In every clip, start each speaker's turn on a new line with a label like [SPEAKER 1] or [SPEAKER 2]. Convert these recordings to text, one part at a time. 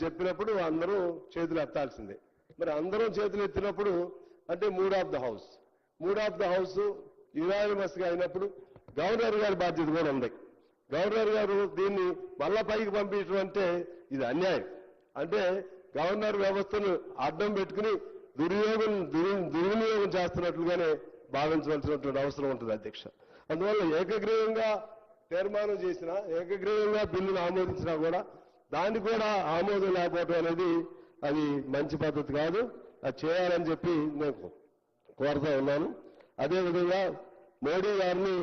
[SPEAKER 1] చెప్పినప్పుడు అందరూ చేతులు ఎత్తాల్సిందే. మరి అందరం చేతులు ఎత్తినప్పుడు అంటే మూడ్ ఆఫ్ ద హౌస్ యునానిమస్గా అయినప్పుడు గవర్నర్ గారి బాధ్యత కూడా ఉంది. గవర్నర్ గారు దీన్ని మళ్ళా పైకి పంపించడం అంటే ఇది అన్యాయం. అంటే గవర్నర్ వ్యవస్థను అడ్డం పెట్టుకుని దుర్వినియోగం చేస్తున్నట్లుగానే భావించవలసినటువంటి అవసరం ఉంటుంది అధ్యక్ష. అందువల్ల ఏకగ్రీవంగా తీర్మానం చేసినా, ఏకగ్రీవంగా బిల్లును ఆమోదించినా కూడా దాన్ని కూడా ఆమోదం లేకపోవడం అనేది అది మంచి పద్ధతి కాదు. అది చేయాలని చెప్పి నేను కోరుతా ఉన్నాను. అదేవిధంగా మోడీ గారిని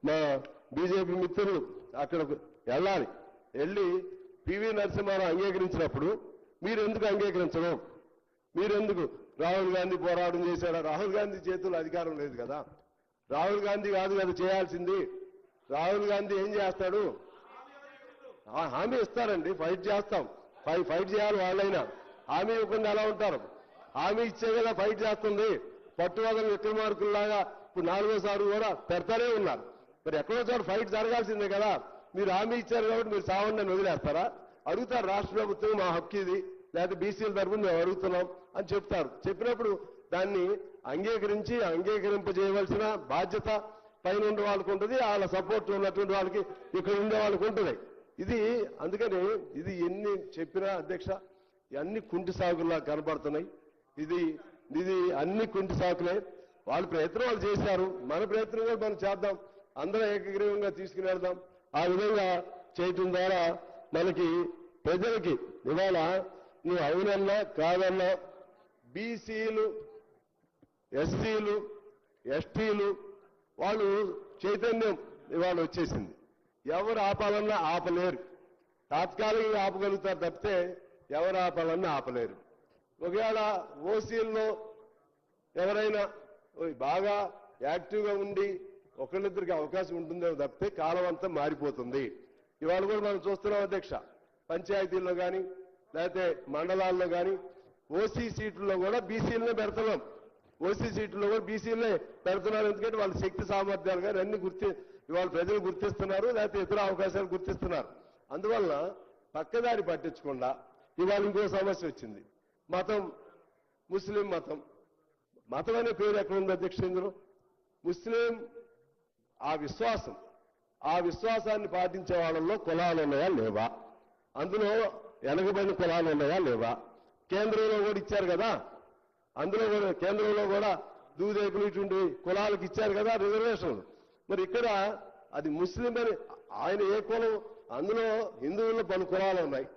[SPEAKER 1] మా బీజేపీ మిత్రులు అక్కడకు వెళ్ళి పివి నరసింహారావు అంగీకరించినప్పుడు మీరు ఎందుకు అంగీకరించడం? మీరెందుకు? రాహుల్ గాంధీ పోరాటం చేశాడా? రాహుల్ గాంధీ చేతుల్లో అధికారం లేదు కదా. రాహుల్ గాంధీ కాదు కదా చేయాల్సింది. రాహుల్ గాంధీ ఏం చేస్తాడు? హామీ ఇస్తారండి, ఫైట్ చేస్తాం. ఫైట్ చేయాలి. వాళ్ళైనా హామీ ఇవ్వకుండా ఎలా ఉంటారు? హామీ ఇచ్చే కదా ఫైట్ చేస్తుంది. పట్టువదల విక్రమార్కుల్లాగా ఇప్పుడు 4వ కూడా పెడతానే ఉన్నారు. మరి ఎక్కడో చోట ఫైట్ జరగాల్సిందే కదా. మీరు హామీ ఇచ్చారు కాబట్టి మీరు సావండి అని వదిలేస్తారా? అడుగుతారు రాష్ట్ర ప్రభుత్వం, మా హక్కు ఇది, లేకపోతే బీసీల తరఫున మేము అడుగుతున్నాం అని చెప్తారు. చెప్పినప్పుడు దాన్ని అంగీకరింపజేయవలసిన బాధ్యత పైన ఉండే వాళ్ళకు ఉంటుంది, వాళ్ళ సపోర్ట్ ఉన్నటువంటి వాళ్ళకి ఇక్కడ ఉండే వాళ్ళకు ఉంటుంది. అందుకని ఇది ఎన్ని చెప్పినా అధ్యక్ష అన్ని కుంటి సాగుల్లా కనబడుతున్నాయి. ఇది అన్ని కుంటి సాకులే. వాళ్ళ ప్రయత్నం వాళ్ళు చేశారు, మన ప్రయత్నం కూడా మనం చేద్దాం. అందరూ ఏకగ్రీవంగా తీసుకుని వెళ్దాం. ఆ విధంగా చేయటం ద్వారా మనకి ప్రజలకి ఇవాళ నువ్వు అవునన్నా కాదన్నా బీసీలు, ఎస్సీలు, ఎస్టీలు వాళ్ళు చైతన్యం ఇవాళ వచ్చేసింది. ఎవరు ఆపాలన్నా ఆపలేరు. తాత్కాలికంగా ఆపగలుగుతారు తప్పితే ఎవరు ఆపాలన్నా ఆపలేరు. ఒకవేళ ఓసీల్లో ఎవరైనా బాగా యాక్టివ్గా ఉండి ఒకళ్ళిద్దరికి అవకాశం ఉంటుందేమో తప్పితే కాలం అంతా మారిపోతుంది. ఇవాళ కూడా మనం చూస్తున్నాం అధ్యక్ష, పంచాయతీల్లో కానీ లేకపోతే మండలాల్లో కానీ ఓసీ సీట్లలో కూడా బీసీలనే పెడుతున్నాం. ఓసీ సీట్లలో కూడా బీసీలనే పెడుతున్నారు. ఎందుకంటే వాళ్ళ శక్తి సామర్థ్యాలు కానీ అన్ని ఇవాళ ప్రజలు గుర్తిస్తున్నారు, లేకపోతే ఇతర అవకాశాలు గుర్తిస్తున్నారు. అందువల్ల పక్కదారి పట్టించకుండా ఇవాళ ఇంకో సమస్య వచ్చింది. మతం, ముస్లిం మతం అనే పేరు ఎక్కడ ఉంది అధ్యక్ష? ఇందులో ముస్లిం ఆ విశ్వాసాన్ని పాటించే వాళ్ళల్లో కులాలు ఉన్నాయా లేవా? అందులో వెనకబడిన కులాలు ఉన్నాయా లేవా? కేంద్రంలో కూడా ఇచ్చారు కదా, అందులో కూడా కేంద్రంలో కూడా దూదేకులు ఇటువంటి కులాలకు ఇచ్చారు కదా రిజర్వేషన్లు. మరి ఇక్కడ అది ముస్లిం అని ఆయన ఏ కులం? అందులో హిందువుల్లో పలు కులాలు ఉన్నాయి,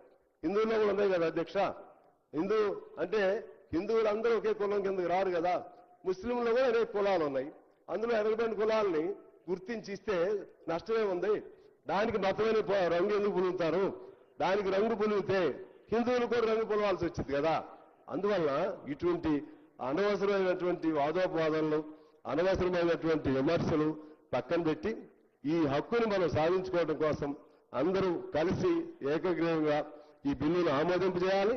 [SPEAKER 1] హిందువుల్లో కూడా ఉన్నాయి కదా అధ్యక్ష. హిందూ అంటే హిందువులందరూ ఒకే కులం కిందకి రారు కదా. ముస్లింలో కూడా అనేక కులాలు ఉన్నాయి. అందులో వెనకబడిన కులాలని గుర్తించి ఇస్తే నష్టమే ఉంది. దానికి మతమైన రంగు ఎందుకు పులుగుతారు? దానికి రంగు పులిగితే హిందువులు కూడా రంగు పులవాల్సి వచ్చింది కదా. అందువల్ల ఇటువంటి అనవసరమైనటువంటి వాదోపవాదాలు, అనవసరమైనటువంటి విమర్శలు పక్కన పెట్టి ఈ హక్కుని మనం సాధించుకోవడం కోసం అందరూ కలిసి ఏకగ్రీవంగా ఈ బిల్లును ఆమోదింపజేయాలి.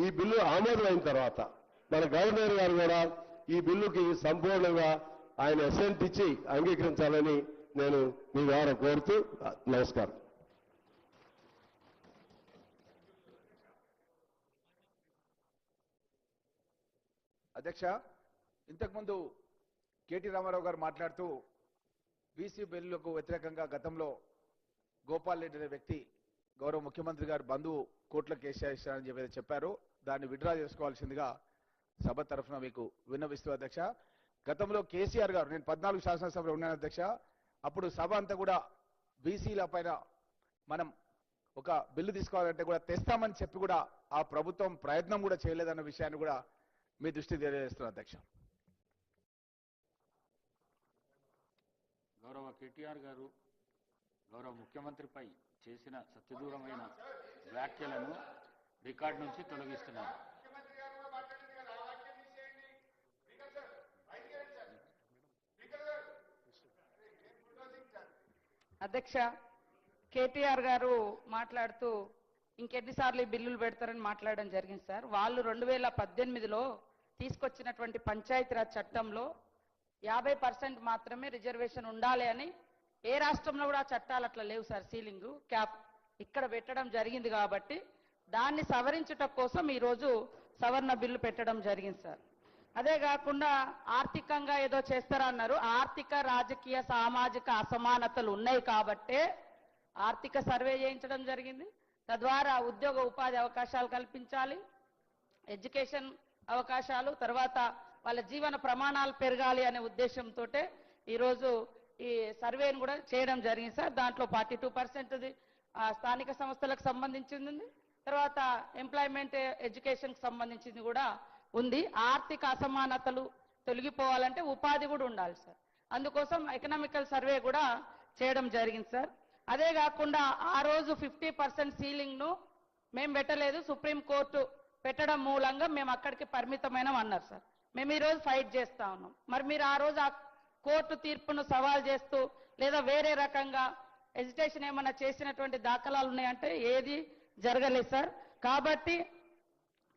[SPEAKER 1] ఈ బిల్లు ఆమోదం అయిన తర్వాత మన గవర్నర్ గారు కూడా ఈ బిల్లుకి సంపూర్ణంగా ఆయన అసెంట్ ఇచ్చి అంగీకరించాలని నేను మీ ద్వారా కోరుతూ నమస్కారం.
[SPEAKER 2] అధ్యక్ష, ఇంతకుముందు కేటీ రామారావు గారు మాట్లాడుతూ బీసీ బిల్లులకు వ్యతిరేకంగా గతంలో గోపాల్ రెడ్డి అనే వ్యక్తి గౌరవ ముఖ్యమంత్రి గారు బంధువు కోర్టులో కేసు చేశారని చెప్పారు. దాన్ని విత్డ్రా చేసుకోవాల్సిందిగా సభ తరఫున మీకు విన్నవిస్తూ అధ్యక్ష, గతంలో కేసీఆర్ గారు, నేను 14 శాసనసభలో ఉన్నాను అధ్యక్ష, అప్పుడు సభ అంతా కూడా బీసీల పైన మనం ఒక బిల్లు తీసుకోవాలంటే కూడా తెస్తామని చెప్పి కూడా ఆ ప్రభుత్వం ప్రయత్నం కూడా చేయలేదన్న విషయాన్ని కూడా మీ దృష్టి తెలియజేస్తున్నారు అధ్యక్ష.
[SPEAKER 3] గౌరవ కేటీఆర్ గారు గౌరవ ముఖ్యమంత్రిపై చేసిన సత్యదూరమైన వ్యాఖ్యలను రికార్డు నుంచి తొలగిస్తున్నారు.
[SPEAKER 4] అధ్యక్ష, కేటీఆర్ గారు మాట్లాడుతూ ఇంకెన్నిసార్లు ఈ బిల్లులు పెడతారని మాట్లాడడం జరిగింది సార్. వాళ్ళు 2018లో తీసుకొచ్చినటువంటి పంచాయతీరాజ్ చట్టంలో 50% మాత్రమే రిజర్వేషన్ ఉండాలి అని, ఏ రాష్ట్రంలో కూడా చట్టాలు అట్లా లేవు సార్. సీలింగ్ క్యాప్ ఇక్కడ పెట్టడం జరిగింది కాబట్టి దాన్ని సవరించుట కోసం ఈరోజు సవరణ బిల్లు పెట్టడం జరిగింది సార్. అదే కాకుండా ఆర్థికంగా ఏదో చేస్తారన్నారు. ఆర్థిక రాజకీయ సామాజిక అసమానతలు ఉన్నాయి కాబట్టే ఆర్థిక సర్వే చేయించడం జరిగింది. తద్వారా ఉద్యోగ ఉపాధి అవకాశాలు కల్పించాలి, ఎడ్యుకేషన్ అవకాశాలు, తర్వాత వాళ్ళ జీవన ప్రమాణాలు పెరగాలి అనే ఉద్దేశంతో ఈరోజు ఈ సర్వేను కూడా చేయడం జరిగింది సార్. దాంట్లో 42% స్థానిక సంస్థలకు సంబంధించింది, తర్వాత ఎంప్లాయ్మెంట్ ఎడ్యుకేషన్కి సంబంధించింది కూడా ఉంది. ఆర్థిక అసమానతలు తొలగిపోవాలంటే ఉపాధి కూడా ఉండాలి సార్. అందుకోసం ఎకనామికల్ సర్వే కూడా చేయడం జరిగింది సార్. అదే కాకుండా ఆ రోజు 50% సీలింగ్ను మేము పెట్టలేదు, సుప్రీంకోర్టు పెట్టడం మూలంగా మేము అక్కడికి పరిమితమైన అన్నారు సార్. మేము ఈరోజు ఫైట్ చేస్తా ఉన్నాం. మరి మీరు ఆ రోజు ఆ కోర్టు తీర్పును సవాల్ చేస్తూ లేదా వేరే రకంగా ఎజిటేషన్ ఏమన్నా చేసినటువంటి దాఖలాలు ఉన్నాయంటే ఏది జరగలేదు సార్.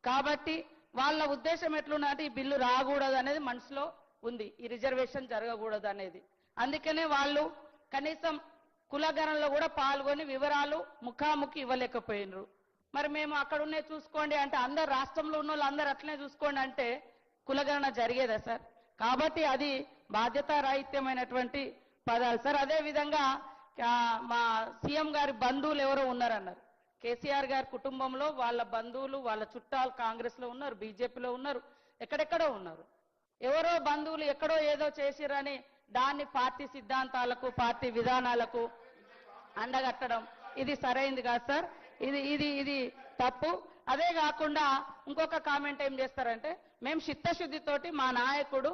[SPEAKER 4] కాబట్టి వాళ్ళ ఉద్దేశం ఎట్లున్నదంటే ఈ బిల్లు రాకూడదు అనేది మనసులో ఉంది, ఈ రిజర్వేషన్ జరగకూడదు అనేది. అందుకనే వాళ్ళు కనీసం కులగణనలో కూడా పాల్గొని వివరాలు ముఖాముఖి ఇవ్వలేకపోయినరు. మరి మేము అక్కడ ఉన్నే చూసుకోండి అంటే అందరు రాష్ట్రంలో ఉన్న వాళ్ళు అందరు అట్లనే చూసుకోండి అంటే కులగణన జరిగేదా సార్? కాబట్టి అది బాధ్యతారాహిత్యమైనటువంటి పదాలు సార్. అదే విధంగా మా సీఎం గారి బంధువులు ఎవరో ఉన్నారన్నారు. కేసీఆర్ గారి కుటుంబంలో వాళ్ళ బంధువులు వాళ్ళ చుట్టాలు కాంగ్రెస్లో ఉన్నారు, బీజేపీలో ఉన్నారు, ఎక్కడెక్కడో ఉన్నారు. ఎవరో బంధువులు ఎక్కడో ఏదో చేసిరని దాన్ని పార్టీ సిద్ధాంతాలకు పార్టీ విధానాలకు అండగట్టడం ఇది సరైంది కాదు సార్. ఇది తప్పు. అదే కాకుండా ఇంకొక కామెంట్ ఏం చేస్తారంటే మేము చిత్తశుద్ధితోటి మా నాయకుడు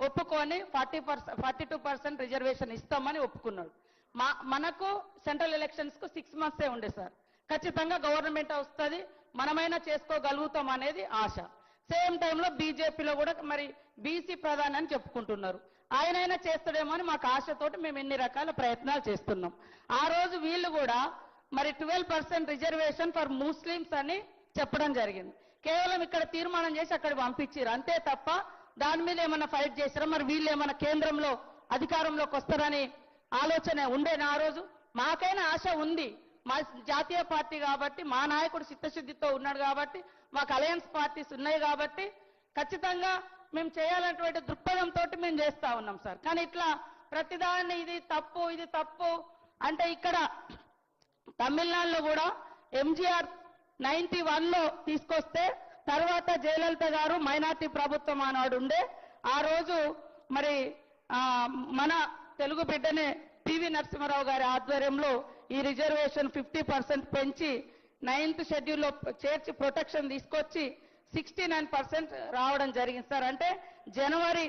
[SPEAKER 4] ఒప్పుకొని 42% రిజర్వేషన్ ఇస్తామని ఒప్పుకున్నాడు. మనకు సెంట్రల్ ఎలక్షన్స్ కు 6 months ఉండే సార్. ఖచ్చితంగా గవర్నమెంట్ వస్తుంది, మనమైనా చేసుకోగలుగుతాం అనేది ఆశ. సేమ్ టైంలో బీజేపీలో కూడా మరి బీసీ ప్రధాని అని చెప్పుకుంటున్నారు. ఆయనైనా చేస్తాడేమో అని మాకు ఆశతోటి మేము ఎన్ని రకాల ప్రయత్నాలు చేస్తున్నాం. ఆ రోజు వీళ్ళు కూడా మరి 12% రిజర్వేషన్ ఫర్ ముస్లిమ్స్ అని చెప్పడం జరిగింది. కేవలం ఇక్కడ తీర్మానం చేసి అక్కడ పంపించారు అంతే తప్ప దాని మీద ఏమైనా ఫైట్ చేశారా? మరి వీళ్ళు ఏమైనా కేంద్రంలో అధికారంలోకి వస్తారని ఆలోచన ఉండేనా ఆ రోజు? మాకైనా ఆశ ఉంది. మా జాతీయ పార్టీ కాబట్టి, మా నాయకుడు చిత్తశుద్ధితో ఉన్నాడు కాబట్టి, మాకు అలయన్స్ పార్టీస్ ఉన్నాయి కాబట్టి ఖచ్చితంగా మేము చేయాలన్నటువంటి దృక్పథంతో మేము చేస్తా ఉన్నాం సార్. కానీ ఇట్లా ప్రతిదాన్ని ఇది తప్పు అంటే ఇక్కడ తమిళనాడులో కూడా ఎంజీఆర్ 91లో తీసుకొస్తే తర్వాత జయలలిత గారు మైనార్టీ ప్రభుత్వం ఆనాడు ఉండే ఆ రోజు మరి మన తెలుగు బిడ్డనే పివి నరసింహారావు గారి ఆధ్వర్యంలో ఈ రిజర్వేషన్ 50% పెంచి 9th షెడ్యూల్లో చేర్చి ప్రొటెక్షన్ తీసుకొచ్చి 69% రావడం జరిగింది సార్. అంటే జనవరి